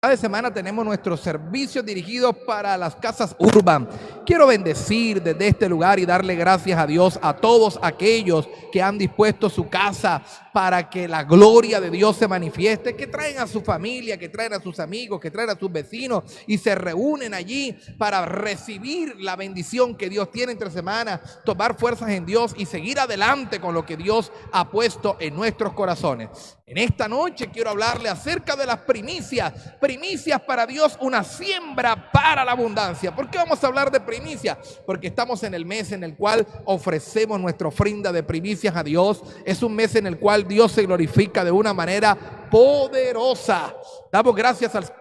Cada semana tenemos nuestros servicios dirigidos para las casas Urban. Quiero bendecir desde este lugar y darle gracias a Dios a todos aquellos que han dispuesto su casa para que la gloria de Dios se manifieste, que traen a su familia, que traen a sus amigos, que traen a sus vecinos y se reúnen allí para recibir la bendición que Dios tiene entre semanas, tomar fuerzas en Dios y seguir adelante con lo que Dios ha puesto en nuestros corazones. En esta noche quiero hablarle acerca de las primicias. Primicias para Dios, una siembra para la abundancia. ¿Por qué vamos a hablar de primicias? Porque estamos en el mes en el cual ofrecemos nuestra ofrenda de primicias a Dios. Es un mes en el cual Dios se glorifica de una manera poderosa. Damos gracias al Señor.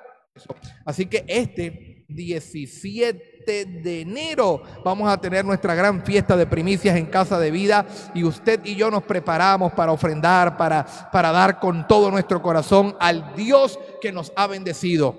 Así que este 17 de enero vamos a tener nuestra gran fiesta de primicias en Casa de Vida, y usted y yo nos preparamos para ofrendar, para dar con todo nuestro corazón al Dios que nos ha bendecido.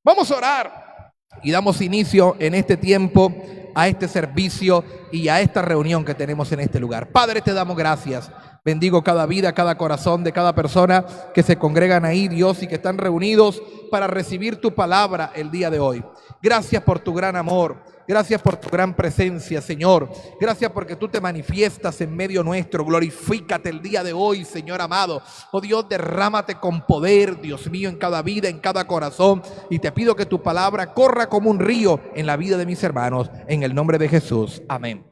Vamos a orar y damos inicio en este tiempo a este servicio y a esta reunión que tenemos en este lugar. Padre, te damos gracias. Bendigo cada vida, cada corazón de cada persona que se congregan ahí, Dios, y que están reunidos para recibir tu palabra el día de hoy. Gracias por tu gran amor. Gracias por tu gran presencia, Señor. Gracias porque tú te manifiestas en medio nuestro. Glorifícate el día de hoy, Señor amado. Oh Dios, derrámate con poder, Dios mío, en cada vida, en cada corazón. Y te pido que tu palabra corra como un río en la vida de mis hermanos. En el nombre de Jesús. Amén.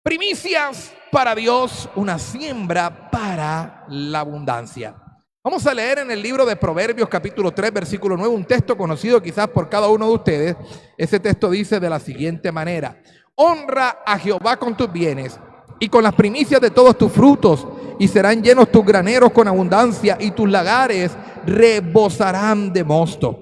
Primicias para Dios, una siembra para la abundancia. Vamos a leer en el libro de Proverbios capítulo 3 versículo 9, un texto conocido quizás por cada uno de ustedes. Ese texto dice de la siguiente manera: honra a Jehová con tus bienes y con las primicias de todos tus frutos, y serán llenos tus graneros con abundancia, y tus lagares rebosarán de mosto.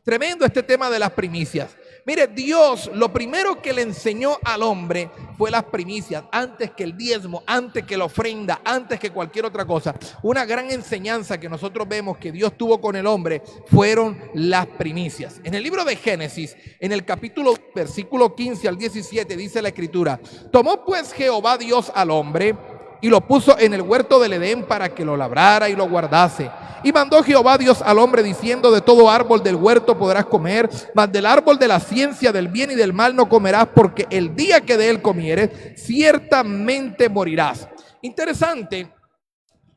Tremendo este tema de las primicias. Mire, Dios lo primero que le enseñó al hombre fue las primicias, antes que el diezmo, antes que la ofrenda, antes que cualquier otra cosa. Una gran enseñanza que nosotros vemos que Dios tuvo con el hombre fueron las primicias. En el libro de Génesis, en el capítulo versículo 15 al 17, dice la escritura: tomó pues Jehová Dios al hombre y lo puso en el huerto del Edén para que lo labrara y lo guardase. Y mandó Jehová Dios al hombre diciendo: de todo árbol del huerto podrás comer, mas del árbol de la ciencia del bien y del mal no comerás, porque el día que de él comieres, ciertamente morirás. Interesante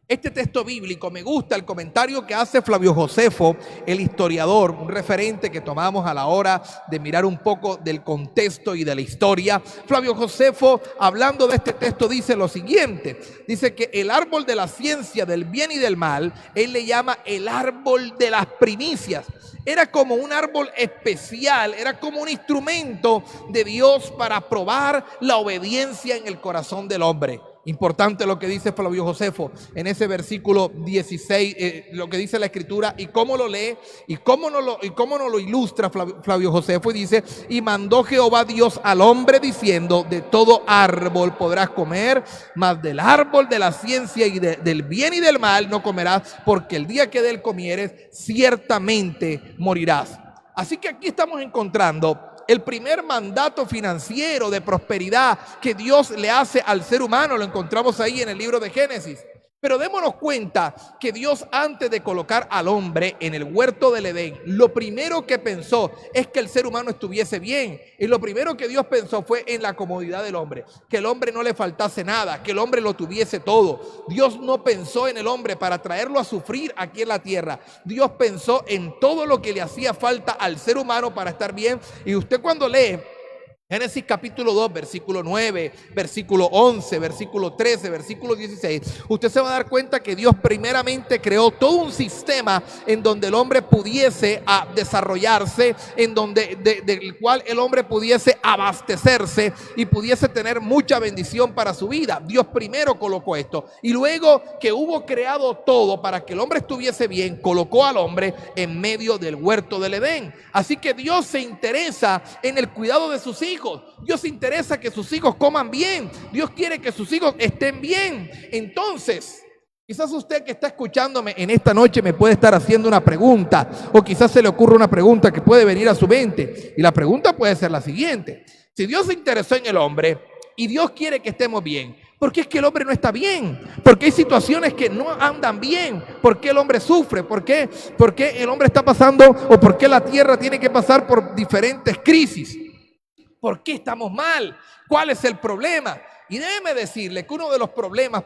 este texto bíblico. Me gusta el comentario que hace Flavio Josefo, el historiador, un referente que tomamos a la hora de mirar un poco del contexto y de la historia. Flavio Josefo, hablando de este texto, dice lo siguiente: dice que el árbol de la ciencia del bien y del mal, él le llama el árbol de las primicias. Era como un árbol especial, era como un instrumento de Dios para probar la obediencia en el corazón del hombre. Importante lo que dice Flavio Josefo en ese versículo 16, lo que dice la escritura y cómo lo lee y cómo no lo ilustra Flavio Josefo. Y dice: y mandó Jehová Dios al hombre diciendo: de todo árbol podrás comer, mas del árbol de la ciencia y del bien y del mal no comerás, porque el día que de él comieres, ciertamente morirás. Así que aquí estamos encontrando el primer mandato financiero de prosperidad que Dios le hace al ser humano. Lo encontramos ahí en el libro de Génesis. Pero démonos cuenta que Dios, antes de colocar al hombre en el huerto del Edén, lo primero que pensó es que el ser humano estuviese bien. Y lo primero que Dios pensó fue en la comodidad del hombre, que el hombre no le faltase nada, que el hombre lo tuviese todo. Dios no pensó en el hombre para traerlo a sufrir aquí en la tierra. Dios pensó en todo lo que le hacía falta al ser humano para estar bien. Y usted, cuando lee Génesis capítulo 2, versículo 9, versículo 11, versículo 13, versículo 16, usted se va a dar cuenta que Dios primeramente creó todo un sistema en donde el hombre pudiese desarrollarse, en donde del cual el hombre pudiese abastecerse y pudiese tener mucha bendición para su vida. Dios primero colocó esto, y luego que hubo creado todo para que el hombre estuviese bien, colocó al hombre en medio del huerto del Edén. Así que Dios se interesa en el cuidado de sus hijos. Dios se interesa que sus hijos coman bien. Dios quiere que sus hijos estén bien. Entonces, quizás usted que está escuchándome en esta noche me puede estar haciendo una pregunta, o quizás se le ocurre una pregunta que puede venir a su mente. Y la pregunta puede ser la siguiente: si Dios se interesó en el hombre y Dios quiere que estemos bien, Porque es que el hombre no está bien, porque hay situaciones que no andan bien, porque el hombre sufre, porque el hombre está pasando o porque la tierra tiene que pasar por diferentes crisis. ¿Por qué estamos mal? ¿Cuál es el problema? Y déjeme decirle que uno de los problemas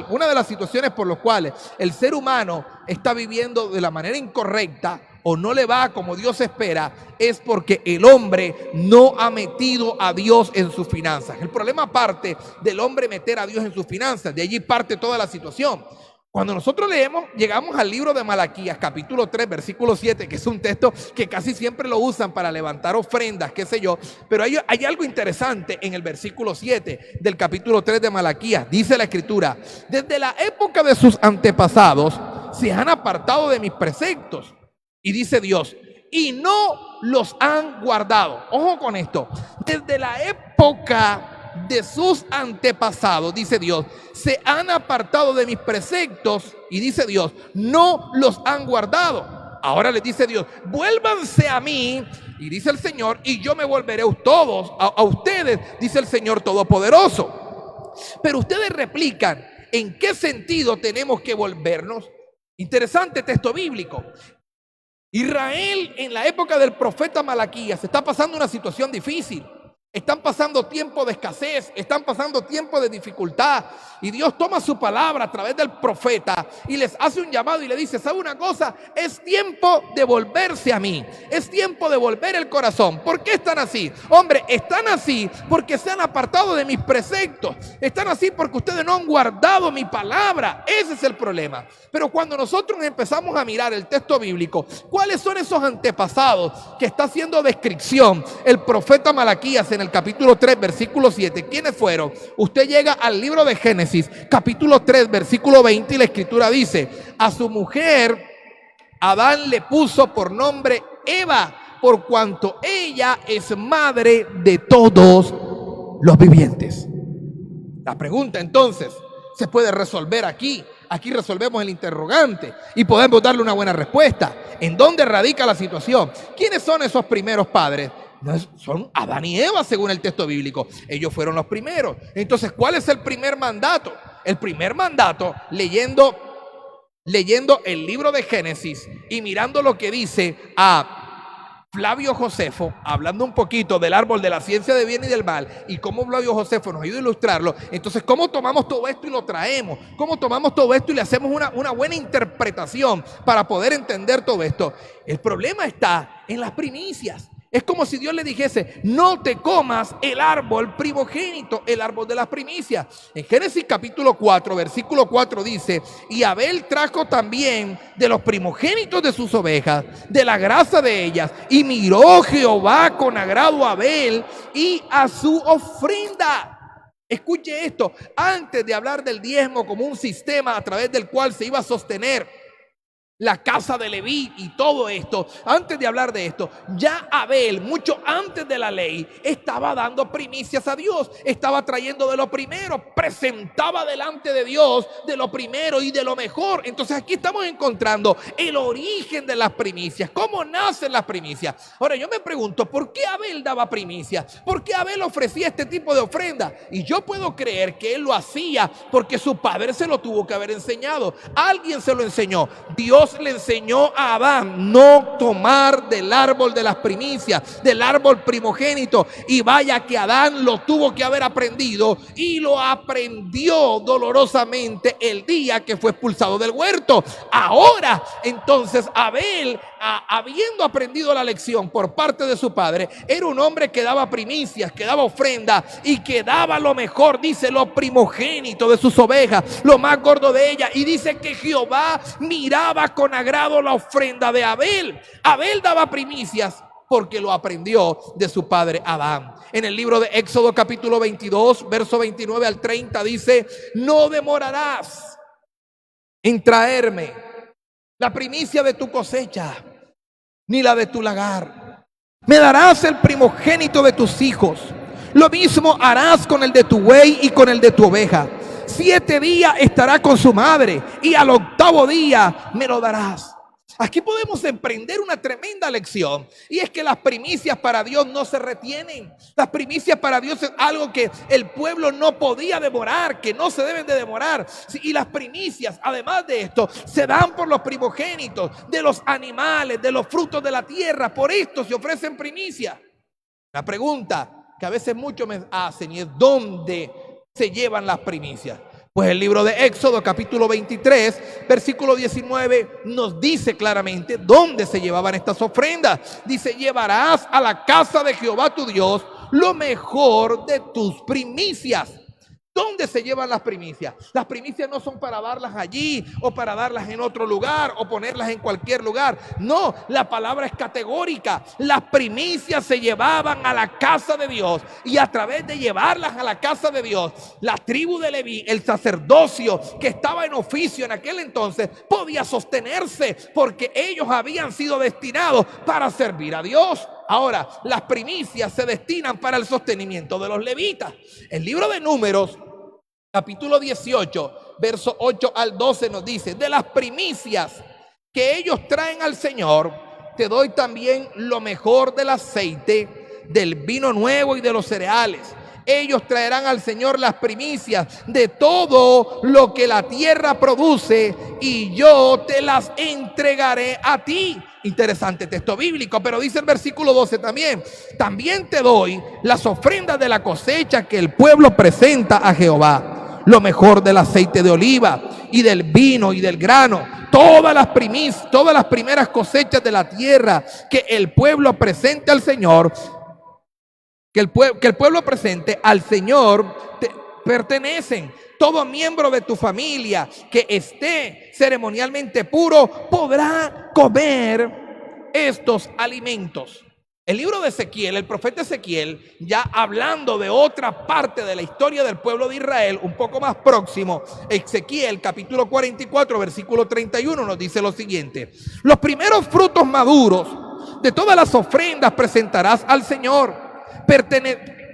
una de las situaciones por las cuales el ser humano está viviendo de la manera incorrecta o no le va como Dios espera, es porque el hombre no ha metido a Dios en sus finanzas. El problema parte del hombre meter a Dios en sus finanzas, de allí parte toda la situación. Cuando nosotros leemos, llegamos al libro de Malaquías, capítulo 3, versículo 7, que es un texto que casi siempre lo usan para levantar ofrendas, qué sé yo, pero hay algo interesante en el versículo 7 del capítulo 3 de Malaquías. Dice la escritura: desde la época de sus antepasados se han apartado de mis preceptos. Y dice Dios, y no los han guardado. Ojo con esto, desde la época de sus antepasados, dice Dios, se han apartado de mis preceptos, y dice Dios, no los han guardado. Ahora les dice Dios, vuélvanse a mí, y dice el Señor, y yo me volveré a ustedes, dice el Señor Todopoderoso. Pero ustedes replican, ¿en qué sentido tenemos que volvernos? Interesante texto bíblico. Israel en la época del profeta Malaquías está pasando una situación difícil. Están pasando tiempo de escasez, están pasando tiempo de dificultad, y Dios toma su palabra a través del profeta y les hace un llamado y le dice, ¿sabe una cosa? Es tiempo de volverse a mí, es tiempo de volver el corazón. ¿Por qué están así? Hombre, están así porque se han apartado de mis preceptos, están así porque ustedes no han guardado mi palabra. Ese es el problema. Pero cuando nosotros empezamos a mirar el texto bíblico, ¿cuáles son esos antepasados que está haciendo descripción el profeta Malaquías en el capítulo 3, versículo 7? ¿Quiénes fueron? Usted llega al libro de Génesis, capítulo 3, versículo 20, y la escritura dice, a su mujer Adán le puso por nombre Eva, por cuanto ella es madre de todos los vivientes. La pregunta entonces se puede resolver aquí. Aquí resolvemos el interrogante y podemos darle una buena respuesta. ¿En dónde radica la situación? ¿Quiénes son esos primeros padres? Son Adán y Eva, según el texto bíblico. Ellos fueron los primeros. Entonces, ¿cuál es el primer mandato? El primer mandato, leyendo el libro de Génesis y mirando lo que dice a Flavio Josefo, hablando un poquito del árbol de la ciencia del bien y del mal, y cómo Flavio Josefo nos ayuda a ilustrarlo. Entonces, ¿cómo tomamos todo esto y lo traemos? ¿Cómo tomamos todo esto y le hacemos una buena interpretación para poder entender todo esto? El problema está en las primicias. Es como si Dios le dijese, no te comas el árbol primogénito, el árbol de las primicias. En Génesis capítulo 4, versículo 4 dice, y Abel trajo también de los primogénitos de sus ovejas, de la grasa de ellas, y miró Jehová con agrado a Abel y a su ofrenda. Escuche esto, antes de hablar del diezmo como un sistema a través del cual se iba a sostener la casa de Leví y todo esto, antes de hablar de esto, ya Abel, mucho antes de la ley, estaba dando primicias a Dios, estaba trayendo de lo primero, presentaba delante de Dios de lo primero y de lo mejor. Entonces aquí estamos encontrando el origen de las primicias, cómo nacen las primicias. Ahora yo me pregunto, ¿por qué Abel daba primicias? ¿Por qué Abel ofrecía este tipo de ofrenda? Y yo puedo creer que él lo hacía porque su padre se lo tuvo que haber enseñado, alguien se lo enseñó. Dios le enseñó a Adán no tomar del árbol de las primicias, del árbol primogénito, y vaya que Adán lo tuvo que haber aprendido, y lo aprendió dolorosamente el día que fue expulsado del huerto. Ahora entonces Abel, habiendo aprendido la lección por parte de su padre, era un hombre que daba primicias, que daba ofrenda y que daba lo mejor, dice, lo primogénito de sus ovejas, lo más gordo de ellas, y dice que Jehová miraba con agrado la ofrenda de Abel. Abel daba primicias porque lo aprendió de su padre Adán. En el libro de Éxodo capítulo 22, verso 29 al 30 dice, no demorarás en traerme la primicia de tu cosecha, ni la de tu lagar. Me darás el primogénito de tus hijos. Lo mismo harás con el de tu buey y con el de tu oveja. 7 días estará con su madre y al 8º día me lo darás. Aquí podemos emprender una tremenda lección, y es que las primicias para Dios no se retienen. Las primicias para Dios es algo que el pueblo no podía demorar, que no se deben de demorar. Y las primicias, además de esto, se dan por los primogénitos de los animales, de los frutos de la tierra. Por esto se ofrecen primicias. La pregunta que a veces muchos me hacen es: ¿dónde se llevan las primicias? Pues el libro de Éxodo capítulo 23 versículo 19 nos dice claramente dónde se llevaban estas ofrendas. Dice: llevarás a la casa de Jehová tu Dios lo mejor de tus primicias. ¿Dónde se llevan las primicias? Las primicias no son para darlas allí o para darlas en otro lugar o ponerlas en cualquier lugar. No, la palabra es categórica. Las primicias se llevaban a la casa de Dios, y a través de llevarlas a la casa de Dios, la tribu de Leví, el sacerdocio que estaba en oficio en aquel entonces, podía sostenerse porque ellos habían sido destinados para servir a Dios. Ahora, las primicias se destinan para el sostenimiento de los levitas. El libro de Números, capítulo 18, verso 8 al 12 nos dice: de las primicias que ellos traen al Señor, te doy también lo mejor del aceite, del vino nuevo y de los cereales. Ellos traerán al Señor las primicias de todo lo que la tierra produce, y yo te las entregaré a ti. Interesante texto bíblico, pero dice el versículo 12 también: también te doy las ofrendas de la cosecha que el pueblo presenta a Jehová, lo mejor del aceite de oliva y del vino y del grano, todas las primicias, todas las primeras cosechas de la tierra que el pueblo presente al Señor. Que el pueblo presente al Señor pertenecen. Todo miembro de tu familia que esté ceremonialmente puro podrá comer estos alimentos. El libro de Ezequiel, el profeta Ezequiel, ya hablando de otra parte de la historia del pueblo de Israel, un poco más próximo, Ezequiel capítulo 44, versículo 31 nos dice lo siguiente: los primeros frutos maduros de todas las ofrendas presentarás al Señor.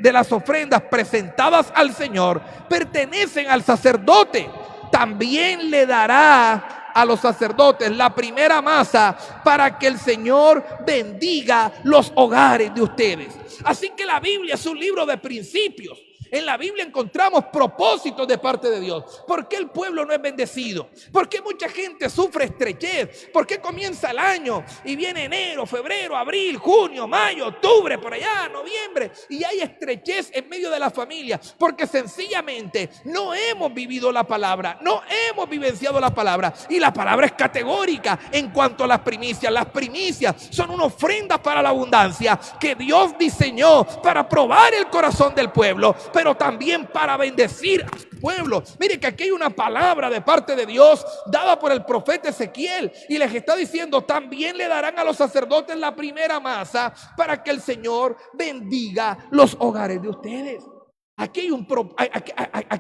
De las ofrendas presentadas al Señor pertenecen al sacerdote. También le dará a los sacerdotes la primera masa para que el Señor bendiga los hogares de ustedes. Así que la Biblia es un libro de principios. En la Biblia encontramos propósitos de parte de Dios. ¿Por qué el pueblo no es bendecido? ¿Por qué mucha gente sufre estrechez? ¿Por qué comienza el año y viene enero, febrero, abril, junio, mayo, octubre, por allá, noviembre, y hay estrechez en medio de la familia? Porque sencillamente no hemos vivido la palabra, no hemos vivenciado la palabra, y la palabra es categórica en cuanto a las primicias. Las primicias son una ofrenda para la abundancia que Dios diseñó para probar el corazón del pueblo, pero también para bendecir a su pueblo. Mire que aquí hay una palabra de parte de Dios dada por el profeta Ezequiel, y les está diciendo: también le darán a los sacerdotes la primera masa para que el Señor bendiga los hogares de ustedes. Aquí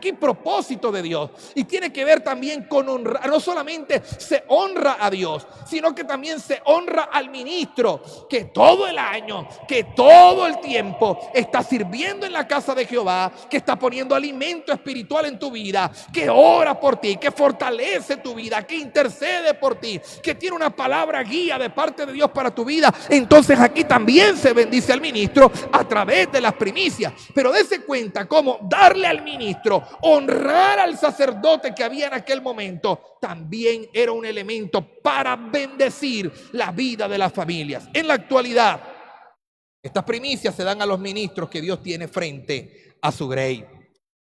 hay propósito de Dios, y tiene que ver también con honrar. No solamente se honra a Dios, sino que también se honra al ministro que todo el año, que todo el tiempo está sirviendo en la casa de Jehová, que está poniendo alimento espiritual en tu vida, que ora por ti, que fortalece tu vida, que intercede por ti, que tiene una palabra guía de parte de Dios para tu vida. Entonces aquí también se bendice al ministro a través de las primicias. Pero dése cuenta cómo darle al ministro, honrar al sacerdote que había en aquel momento, también era un elemento para bendecir la vida de las familias. En la actualidad, estas primicias se dan a los ministros que Dios tiene frente a su grey.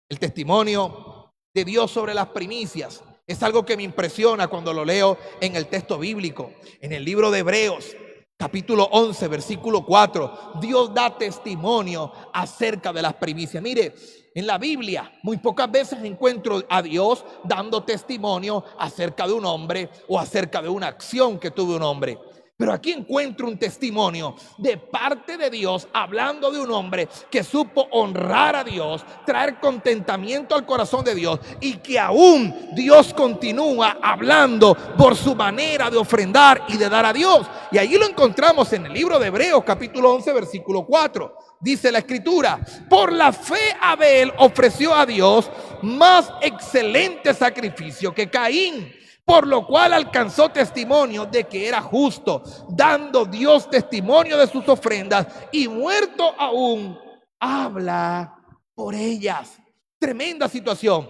El testimonio de Dios sobre las primicias es algo que me impresiona cuando lo leo en el texto bíblico. En el libro de Hebreos, capítulo 11, versículo 4, Dios da testimonio acerca de las primicias. Mire, en la Biblia muy pocas veces encuentro a Dios dando testimonio acerca de un hombre o acerca de una acción que tuvo un hombre. Pero aquí encuentro un testimonio de parte de Dios hablando de un hombre que supo honrar a Dios, traer contentamiento al corazón de Dios, y que aún Dios continúa hablando por su manera de ofrendar y de dar a Dios. Y allí lo encontramos en el libro de Hebreos capítulo 11 versículo 4. Dice la escritura: por la fe Abel ofreció a Dios más excelente sacrificio que Caín, por lo cual alcanzó testimonio de que era justo, dando Dios testimonio de sus ofrendas, y muerto aún, habla por ellas. Tremenda situación.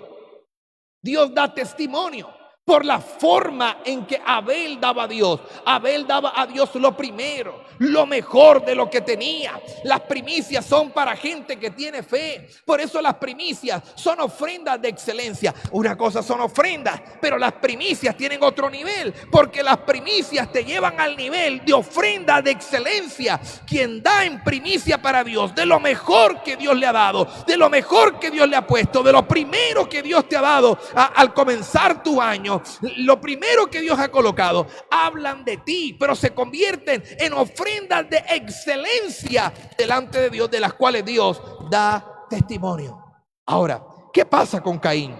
Dios da testimonio por la forma en que Abel daba a Dios. Abel daba a Dios lo primero, lo mejor de lo que tenía. Las primicias son para gente que tiene fe. Por eso las primicias son ofrendas de excelencia. Una cosa son ofrendas, pero las primicias tienen otro nivel, porque las primicias te llevan al nivel de ofrenda de excelencia. Quien da en primicia para Dios, de lo mejor que Dios le ha dado, de lo mejor que Dios le ha puesto, de lo primero que Dios te ha dado al comenzar tu año, lo primero que Dios ha colocado, hablan de ti, pero se convierten en ofrendas de excelencia delante de Dios, de las cuales Dios da testimonio. Ahora, ¿qué pasa con Caín?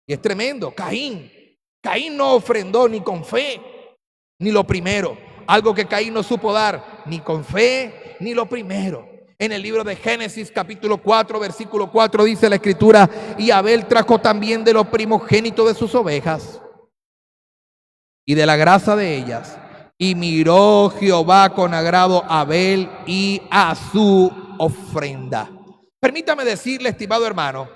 Y es tremendo. Caín no ofrendó ni con fe, ni lo primero. Algo que Caín no supo dar, ni con fe, ni lo primero. En el libro de Génesis capítulo 4 versículo 4 dice la escritura: y Abel trajo también de lo primogénito de sus ovejas y de la grasa de ellas, y miró Jehová con agrado a Abel y a su ofrenda. Permítame decirle, estimado hermano,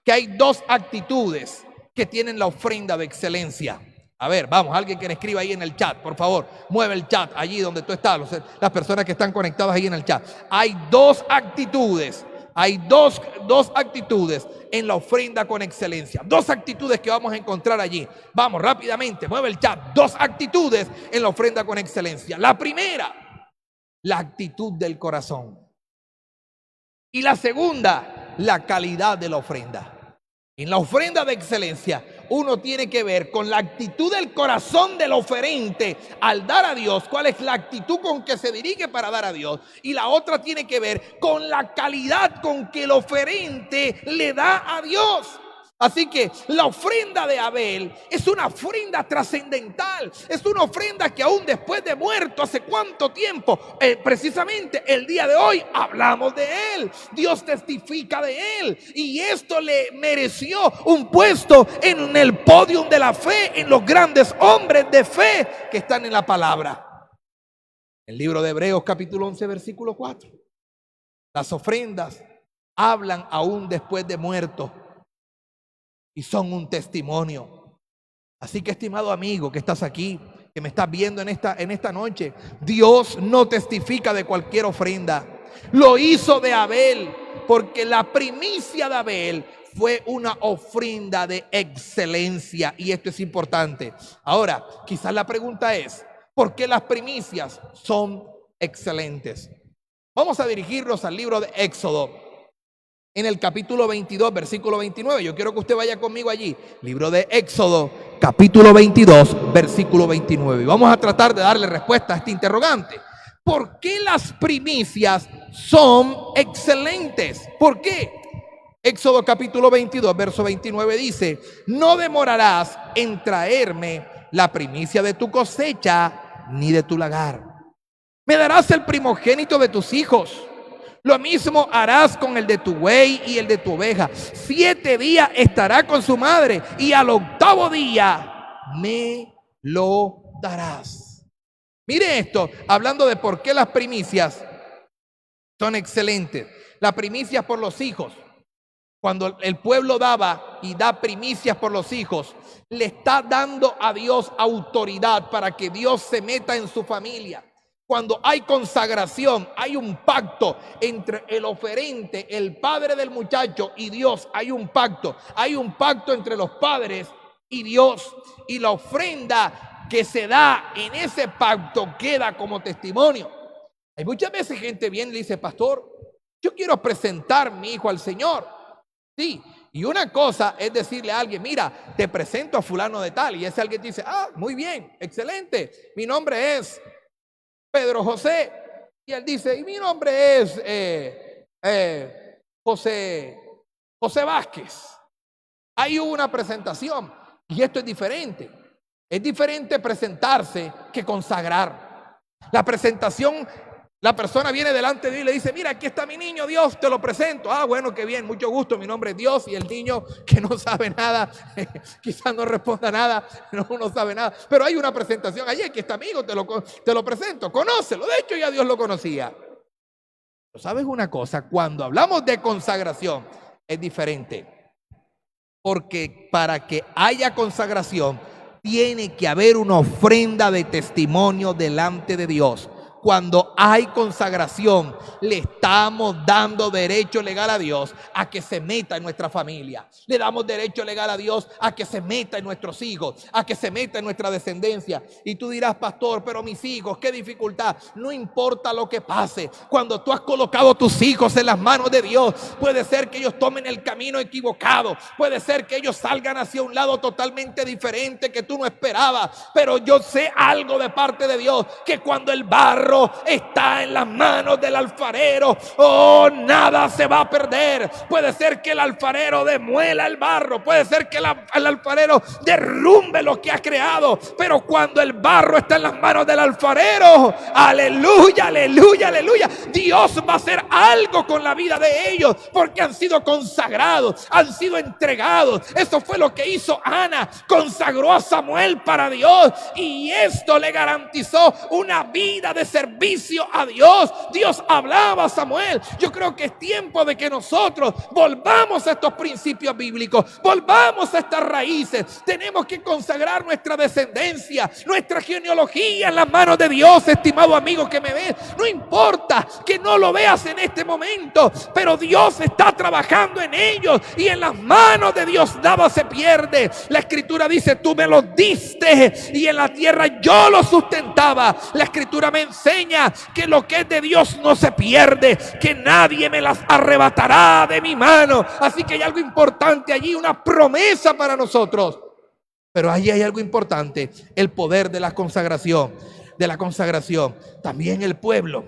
que hay dos actitudes que tienen la ofrenda de excelencia. A ver, vamos, alguien que me escriba ahí en el chat, por favor, mueve el chat allí donde tú estás, las personas que están conectadas ahí en el chat. Hay dos actitudes, en la ofrenda con excelencia. Dos actitudes que vamos a encontrar allí. Vamos, rápidamente, mueve el chat. Dos actitudes en la ofrenda con excelencia. La primera, la actitud del corazón. Y la segunda, la calidad de la ofrenda. En la ofrenda de excelencia, uno tiene que ver con la actitud del corazón del oferente al dar a Dios, cuál es la actitud con que se dirige para dar a Dios. Y la otra tiene que ver con la calidad con que el oferente le da a Dios. Así que la ofrenda de Abel es una ofrenda trascendental, es una ofrenda que aún después de muerto, ¿hace cuánto tiempo? Precisamente el día de hoy hablamos de él, Dios testifica de él, y esto le mereció un puesto en el podio de la fe, en los grandes hombres de fe que están en la palabra. El libro de Hebreos capítulo 11 versículo 4. Las ofrendas hablan aún después de muerto y son un testimonio. Así que, estimado amigo que estás aquí, que me estás viendo en esta noche, Dios no testifica de cualquier ofrenda. Lo hizo de Abel, porque la primicia de Abel fue una ofrenda de excelencia, y esto es importante. Ahora, quizás la pregunta es, ¿por qué las primicias son excelentes? Vamos a dirigirnos al libro de Éxodo, en el capítulo 22, versículo 29. Yo quiero que usted vaya conmigo allí. Libro de Éxodo, capítulo 22, versículo 29. Y vamos a tratar de darle respuesta a este interrogante. ¿Por qué las primicias son excelentes? ¿Por qué? Éxodo capítulo 22, verso 29 dice: no demorarás en traerme la primicia de tu cosecha ni de tu lagar. Me darás el primogénito de tus hijos. Lo mismo harás con el de tu buey y el de tu oveja. 7 días estará con su madre, y al 8º día me lo darás. Mire esto, hablando de por qué las primicias son excelentes. Las primicias por los hijos. Cuando el pueblo daba y da primicias por los hijos, le está dando a Dios autoridad para que Dios se meta en su familia. Cuando hay consagración, hay un pacto entre el oferente, el padre del muchacho, y Dios. Hay un pacto entre los padres y Dios. Y la ofrenda que se da en ese pacto queda como testimonio. Hay muchas veces gente viene y le dice: pastor, yo quiero presentar a mi hijo al Señor. Sí, y una cosa es decirle a alguien: mira, te presento a fulano de tal. Y ese alguien dice: ah, muy bien, excelente, mi nombre es Pedro José. Y él dice: y mi nombre es José Vázquez. Ahí hubo una presentación, y esto es diferente. Es diferente presentarse que consagrar. La presentación La persona viene delante de Dios y le dice, mira, aquí está mi niño, Dios, te lo presento. Ah, bueno, qué bien, mucho gusto, mi nombre es Dios. Y el niño que no sabe nada, quizás no responda nada, no sabe nada. Pero hay una presentación allí, aquí está amigo, te lo presento, conócelo. De hecho, ya Dios lo conocía. Pero ¿sabes una cosa? Cuando hablamos de consagración, es diferente. Porque para que haya consagración, tiene que haber una ofrenda de testimonio delante de Dios. Cuando hay consagración, le estamos dando derecho legal a Dios a que se meta en nuestra familia. Le damos derecho legal a Dios a que se meta en nuestros hijos, a que se meta en nuestra descendencia. Y tú dirás, pastor, pero mis hijos, qué dificultad. No importa lo que pase. Cuando tú has colocado tus hijos en las manos de Dios, puede ser que ellos tomen el camino equivocado. Puede ser que ellos salgan hacia un lado totalmente diferente que tú no esperabas. Pero yo sé algo de parte de Dios, que cuando el barro está en las manos del alfarero, nada se va a perder. Puede ser que el alfarero demuela el barro, puede ser que el alfarero derrumbe lo que ha creado, pero cuando el barro está en las manos del alfarero, aleluya, aleluya, aleluya, Dios va a hacer algo con la vida de ellos, porque han sido consagrados, han sido entregados. Eso fue lo que hizo Ana, consagró a Samuel para Dios, y esto le garantizó una vida de servicio a Dios. Dios hablaba a Samuel. Yo creo que es tiempo de que nosotros volvamos a estos principios bíblicos, volvamos a estas raíces. Tenemos que consagrar nuestra descendencia, nuestra genealogía en las manos de Dios. Estimado amigo que me ves, no importa que no lo veas en este momento, pero Dios está trabajando en ellos, y en las manos de Dios nada se pierde. La escritura dice, tú me los diste y en la tierra yo los sustentaba. La escritura me enseña que lo que es de Dios no se pierde, que nadie me las arrebatará de mi mano. Así que hay algo importante allí, una promesa para nosotros. Pero allí hay algo importante, el poder de la consagración. También el pueblo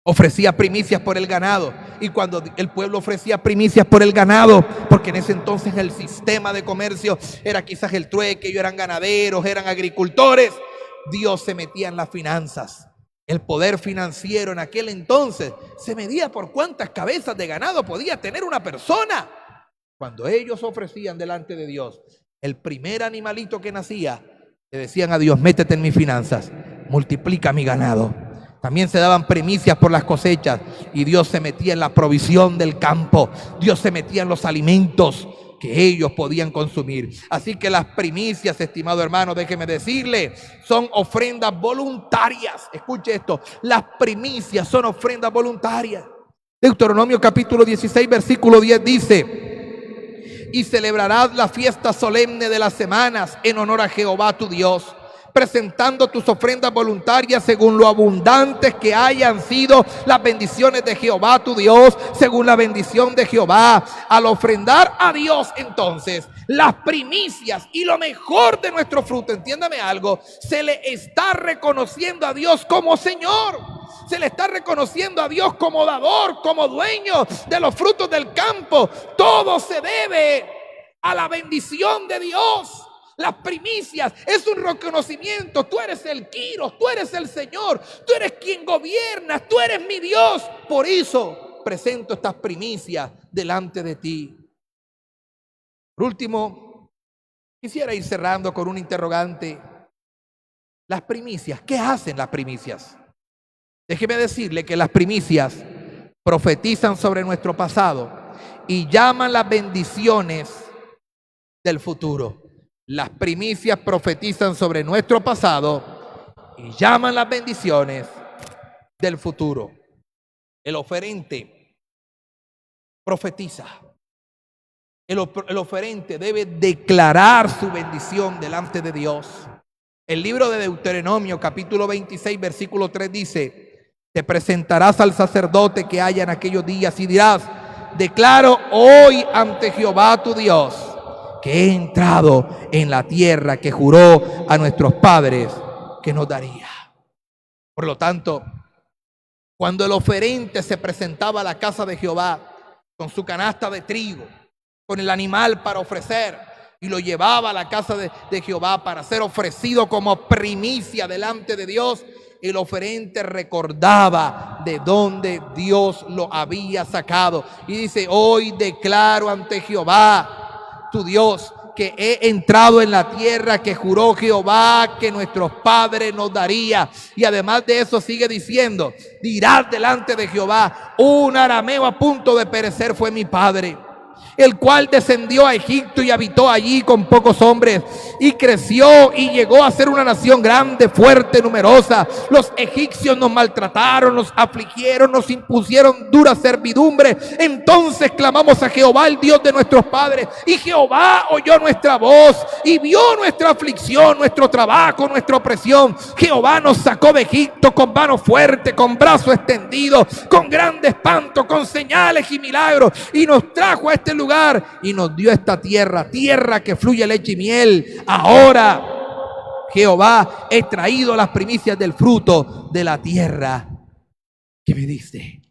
ofrecía primicias por el ganado. Y cuando el pueblo ofrecía primicias por el ganado, porque en ese entonces el sistema de comercio era quizás el trueque, ellos eran ganaderos, eran agricultores, Dios se metía en las finanzas. El poder financiero en aquel entonces se medía por cuántas cabezas de ganado podía tener una persona. Cuando ellos ofrecían delante de Dios el primer animalito que nacía, le decían a Dios, métete en mis finanzas, multiplica mi ganado. También se daban primicias por las cosechas, y Dios se metía en la provisión del campo. Dios se metía en los alimentos que ellos podían consumir. Así que las primicias, estimado hermano, déjeme decirle, son ofrendas voluntarias. Escuche esto, las primicias son ofrendas voluntarias. Deuteronomio capítulo 16 versículo 10 dice, y celebrarás la fiesta solemne de las semanas en honor a Jehová tu Dios, presentando tus ofrendas voluntarias según lo abundantes que hayan sido las bendiciones de Jehová tu Dios, según la bendición de Jehová. Al ofrendar a Dios entonces las primicias y lo mejor de nuestro fruto, entiéndame algo, se le está reconociendo a Dios como Señor. Se le está reconociendo a Dios como dador, como dueño de los frutos del campo. Todo se debe a la bendición de Dios. Las primicias es un reconocimiento. Tú eres el Quiros, tú eres el Señor, tú eres quien gobiernas, tú eres mi Dios. Por eso presento estas primicias delante de ti. Por último, quisiera ir cerrando con un interrogante. Las primicias, ¿qué hacen las primicias? Déjeme decirle que las primicias profetizan sobre nuestro pasado y llaman las bendiciones del futuro. Las primicias profetizan sobre nuestro pasado y llaman las bendiciones del futuro. El oferente profetiza. El oferente debe declarar su bendición delante de Dios. El libro de Deuteronomio capítulo 26 versículo 3 dice, te presentarás al sacerdote que haya en aquellos días y dirás, declaro hoy ante Jehová tu Dios que he entrado en la tierra que juró a nuestros padres que nos daría. Por lo tanto, cuando el oferente se presentaba a la casa de Jehová con su canasta de trigo, con el animal para ofrecer, y lo llevaba a la casa de Jehová para ser ofrecido como primicia delante de Dios, el oferente recordaba de dónde Dios lo había sacado. Y dice: hoy declaro ante Jehová, tu Dios, que he entrado en la tierra que juró Jehová que nuestros padres nos daría. Y además de eso sigue diciendo: dirás delante de Jehová, un arameo a punto de perecer fue mi padre, el cual descendió a Egipto y habitó allí con pocos hombres, y creció y llegó a ser una nación grande, fuerte, numerosa. Los egipcios nos maltrataron, nos afligieron, nos impusieron dura servidumbre. Entonces clamamos a Jehová, el Dios de nuestros padres, y Jehová oyó nuestra voz y vio nuestra aflicción, nuestro trabajo, nuestra opresión. Jehová nos sacó de Egipto con mano fuerte, con brazo extendido, con grande espanto, con señales y milagros, y nos trajo a este lugar y nos dio esta tierra, tierra que fluye leche y miel. Ahora, Jehová, he traído las primicias del fruto de la tierra que me diste.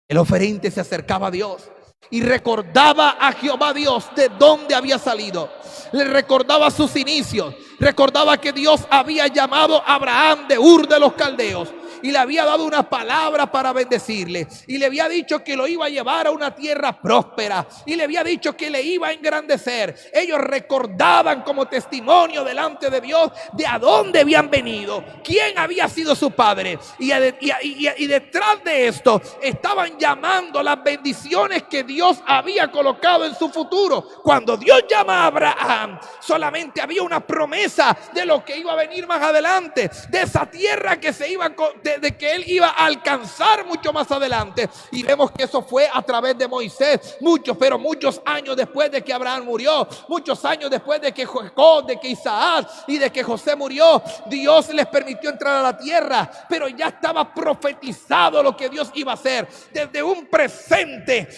El oferente se acercaba a Dios y recordaba a Jehová Dios de dónde había salido. Le recordaba sus inicios. Recordaba que Dios había llamado a Abraham de Ur de los Caldeos y le había dado una palabra para bendecirle, y le había dicho que lo iba a llevar a una tierra próspera, y le había dicho que le iba a engrandecer. Ellos recordaban como testimonio delante de Dios de a dónde habían venido, quién había sido su padre, y detrás de esto estaban llamando las bendiciones que Dios había colocado en su futuro. Cuando Dios llama a Abraham, solamente había una promesa de lo que iba a venir más adelante, de esa tierra que se iba de que él iba a alcanzar mucho más adelante. Y vemos que eso fue a través de Moisés, muchos años después de que Abraham murió, muchos años después de que Jacob, de que Isaac y de que José murió. Dios les permitió entrar a la tierra, pero ya estaba profetizado lo que Dios iba a hacer. Desde un presente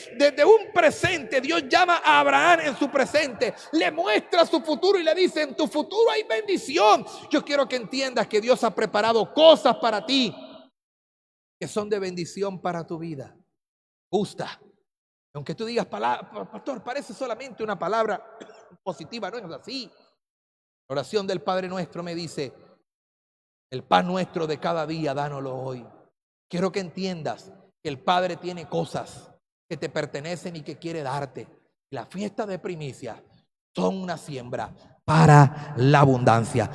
Dios llama a Abraham en su presente, le muestra su futuro y le dice: en tu futuro hay bendición. Yo quiero que entiendas que Dios ha preparado cosas para ti que son de bendición para tu vida. Gusta. Aunque tú digas: pastor, parece solamente una palabra positiva, no es así. La oración del Padre Nuestro me dice: el pan nuestro de cada día, dánoslo hoy. Quiero que entiendas que el Padre tiene cosas que te pertenecen y que quiere darte. La fiesta de primicias son una siembra para la abundancia.